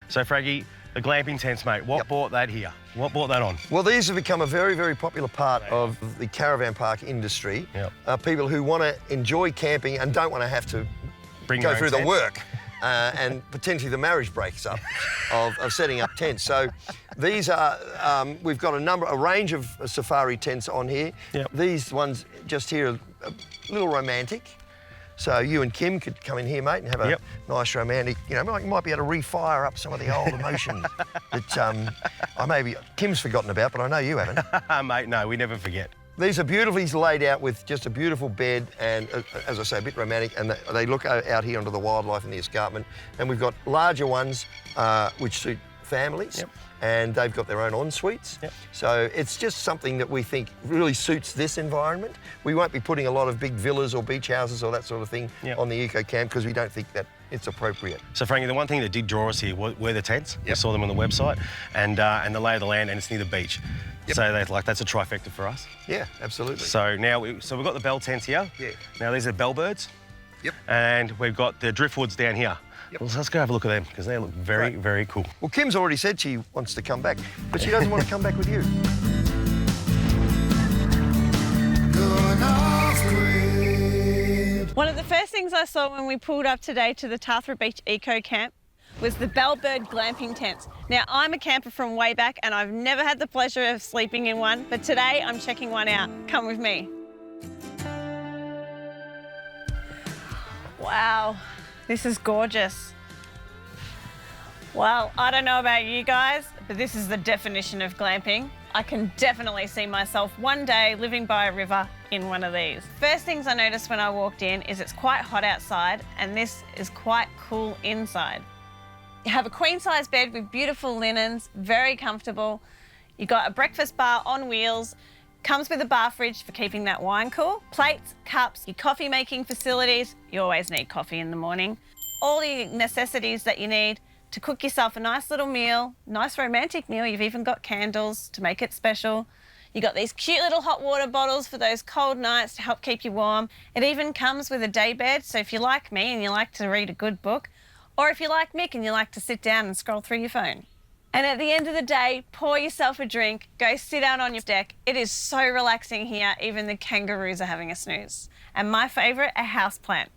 So, Frankie, the glamping tents, mate, what brought that here? What brought that on? Well, these have become a very, very popular part of the caravan park industry. People who want to enjoy camping and don't want to have to go through the work and potentially the marriage breaks up of setting up tents. So these are, we've got a range of safari tents on here. These ones just here are a little romantic. So you and Kim could come in here, mate, and have a nice romantic, you might be able to refire up some of the old emotions that Kim's forgotten about, but I know you haven't. Mate, no, we never forget. These are beautifully laid out with just a beautiful bed and, as I say, a bit romantic, and they look out here onto the wildlife and the escarpment. And we've got larger ones which suit families, and they've got their own en-suites. So it's just something that we think really suits this environment. We won't be putting a lot of big villas or beach houses or that sort of thing on the eco camp because we don't think that it's appropriate. So, Frankie, the one thing that did draw us here were the tents. We saw them on the website, and the lay of the land, and it's near the beach. So that's a trifecta for us. Yeah, absolutely. So now, we've got the bell tents here. Now these are bellbirds. And we've got the driftwoods down here. Well, let's go have a look at them because they look very, very cool. Well, Kim's already said she wants to come back, but she doesn't want to come back with you. One of the first things I saw when we pulled up today to the Tathra Beach Eco Camp was the Bellbird Glamping Tents. Now, I'm a camper from way back and I've never had the pleasure of sleeping in one, but today I'm checking one out. Come with me. Wow, this is gorgeous. Well, I don't know about you guys, but this is the definition of glamping. I can definitely see myself one day living by a river in one of these. First things I noticed when I walked in is it's quite hot outside and this is quite cool inside. You have a queen-size bed with beautiful linens, very comfortable. You got a breakfast bar on wheels. Comes with a bar fridge for keeping that wine cool. Plates, cups, your coffee making facilities. You always need coffee in the morning. All the necessities that you need to cook yourself a nice little meal, nice romantic meal. You've even got candles to make it special. You got these cute little hot water bottles for those cold nights to help keep you warm. It even comes with a day bed, so if you're like me and you like to read a good book, or if you're like Mick and you like to sit down and scroll through your phone. And at the end of the day, pour yourself a drink, go sit out on your deck. It is so relaxing here, even the kangaroos are having a snooze. And my favourite, a houseplant.